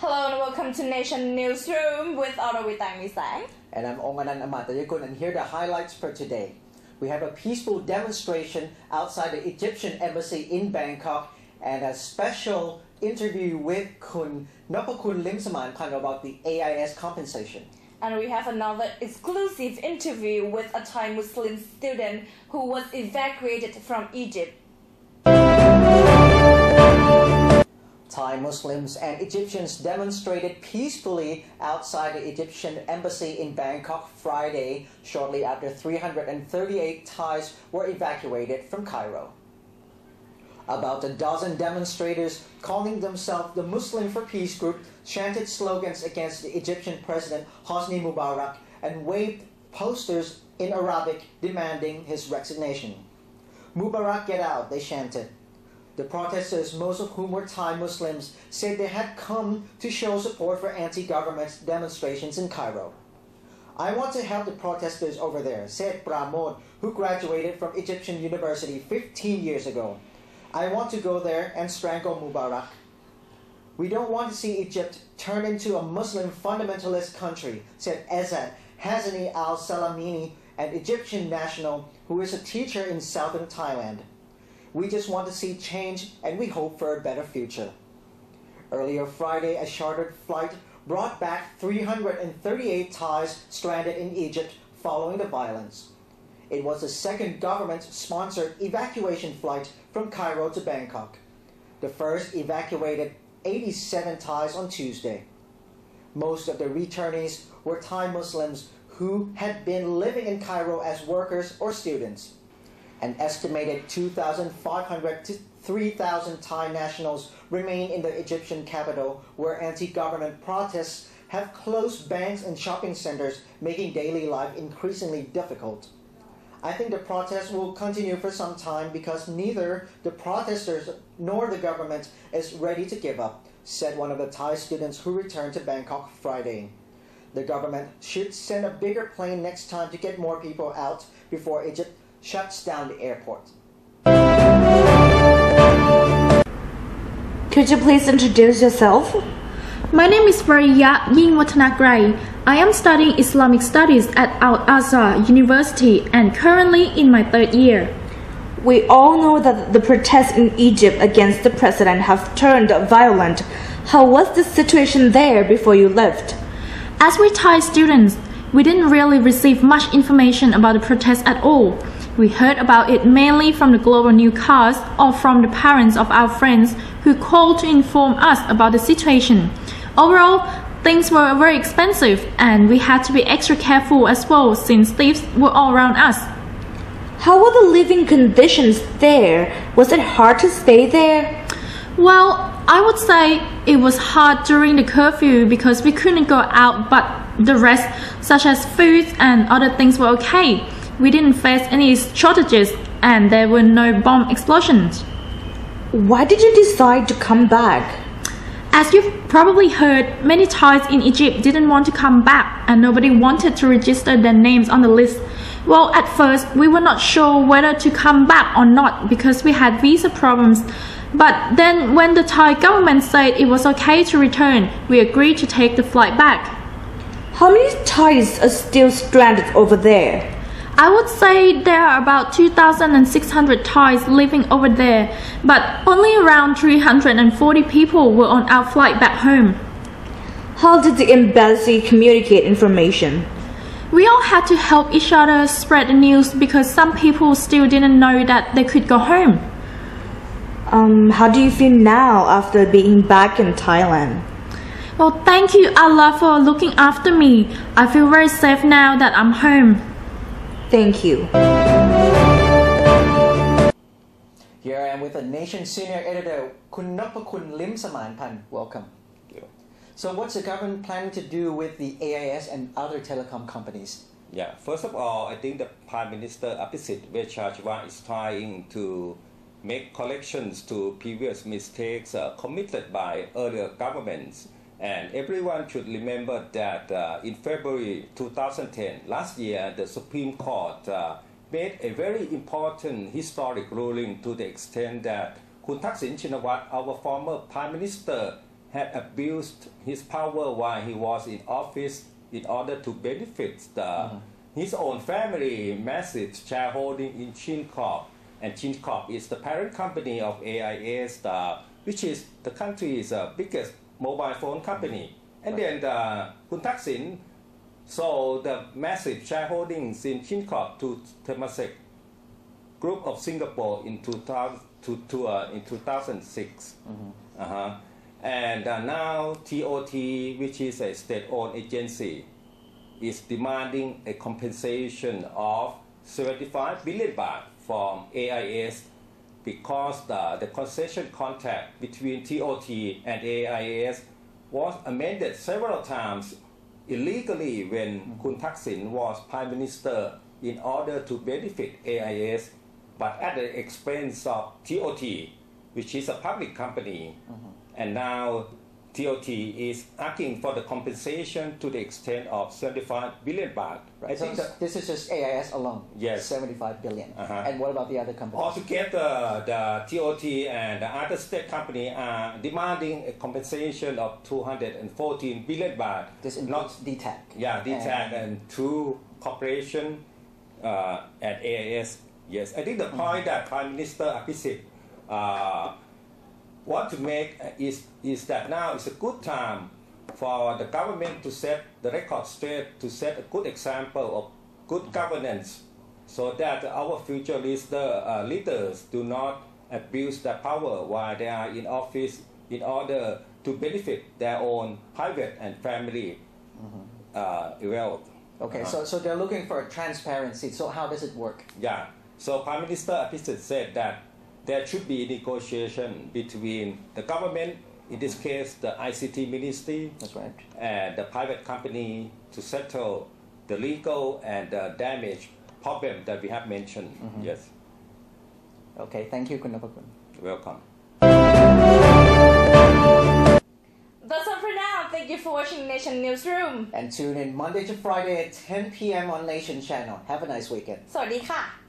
Hello and welcome to Nation Newsroom with Aurovitang Misang. And I'm Onganan Amatayakun, and here are the highlights for today. We have a peaceful demonstration outside the Egyptian embassy in Bangkok and a special interview with Kun Nopakun Limsaman about the AIS compensation. And we have another exclusive interview with a Thai Muslim student who was evacuated from Egypt. Thai Muslims and Egyptians demonstrated peacefully outside the Egyptian embassy in Bangkok Friday, shortly after 338 Thais were evacuated from Cairo. About a dozen demonstrators calling themselves the Muslim for Peace group chanted slogans against the Egyptian President Hosni Mubarak and waved posters in Arabic demanding his resignation. Mubarak, get out, they chanted. The protesters, most of whom were Thai Muslims, said they had come to show support for anti-government demonstrations in Cairo. I want to help the protesters over there, said Pramod, who graduated from Egyptian University 15 years ago. I want to go there and strangle Mubarak. We don't want to see Egypt turn into a Muslim fundamentalist country, said Ezzat Hassani al-Salamini, an Egyptian national who is a teacher in southern Thailand. We just want to see change and we hope for a better future. Earlier Friday, a chartered flight brought back 338 Thais stranded in Egypt following the violence. It was the second government-sponsored evacuation flight from Cairo to Bangkok. The first evacuated 87 Thais on Tuesday. Most of the returnees were Thai Muslims who had been living in Cairo as workers or students. An estimated 2,500 to 3,000 Thai nationals remain in the Egyptian capital, where anti-government protests have closed banks and shopping centers, making daily life increasingly difficult. I think the protests will continue for some time because neither the protesters nor the government is ready to give up, said one of the Thai students who returned to Bangkok Friday. The government should send a bigger plane next time to get more people out before Egypt shuts down the airport. Could you please introduce yourself? My name is Variya Yingwatanagrai. I am studying Islamic Studies at Al-Azhar University and currently in my third year. We all know that the protests in Egypt against the president have turned violent. How was the situation there before you left? As we Thai students, we didn't really receive much information about the protests at all. We heard about it mainly from the global newscasts or from the parents of our friends who called to inform us about the situation. Overall, things were very expensive and we had to be extra careful as well since thieves were all around us. How were the living conditions there? Was it hard to stay there? Well, I would say it was hard during the curfew because we couldn't go out, but the rest, such as food and other things, were okay. We didn't face any shortages and there were no bomb explosions. Why did you decide to come back? As you've probably heard, many Thais in Egypt didn't want to come back and nobody wanted to register their names on the list. Well, at first, we were not sure whether to come back or not because we had visa problems. But then when the Thai government said it was okay to return, we agreed to take the flight back. How many Thais are still stranded over there? I would say there are about 2,600 Thais living over there, but only around 340 people were on our flight back home. How did the embassy communicate information? We all had to help each other spread the news because some people still didn't know that they could go home. How do you feel now after being back in Thailand? Well, thank you Allah for looking after me. I feel very safe now that I'm home. Thank you. Here I am with the Nation Senior Editor, Kun Nopakun Limsaman. Welcome. Thank you. So what's the government planning to do with the AIS and other telecom companies? Yeah, first of all, I think the Prime Minister Abhisit Vejjajiva is trying to make corrections to previous mistakes committed by earlier governments. And everyone should remember that in February 2010, last year, the Supreme Court made a very important historic ruling to the extent that Kun Thaksin Shinawatra, our former Prime Minister, had abused his power while he was in office in order to benefit his own family, massive shareholding in Chincorp. And Chincorp is the parent company of AIS, which is the country's biggest mobile phone company. And then Kun Thaksin sold the massive shareholdings in Chincorp to Temasek Group of Singapore in 2006. And now TOT, which is a state-owned agency, is demanding a compensation of 75 billion baht from AIS because the concession contract between TOT and AIS was amended several times illegally when Kun Thaksin was Prime Minister in order to benefit AIS, but at the expense of TOT, which is a public company. And now TOT is asking for the compensation to the extent of 75 billion baht. Right. So this is just AIS alone. Yes. 75 billion. And what about the other companies? Altogether, the TOT and the other state company are demanding a compensation of 214 billion baht. This includes DTAC. Yeah, DTAC and True Corporation and AIS. Yes, I think the point that Prime Minister Abhisit want to make is that now is a good time for the government to set the record straight, to set a good example of good governance, so that our future leaders do not abuse their power while they are in office in order to benefit their own private and family wealth. Okay, so they're looking for transparency. So how does it work? Yeah, so Prime Minister Abhisit said that there should be negotiation between the government, in this case the ICT Ministry, that's right, and the private company to settle the legal and damage problem that we have mentioned. Yes. Okay, thank you, Kun Napakun. Welcome. That's all for now. Thank you for watching Nation Newsroom. And tune in Monday to Friday at 10 p.m. on Nation Channel. Have a nice weekend. สวัสดีค่ะ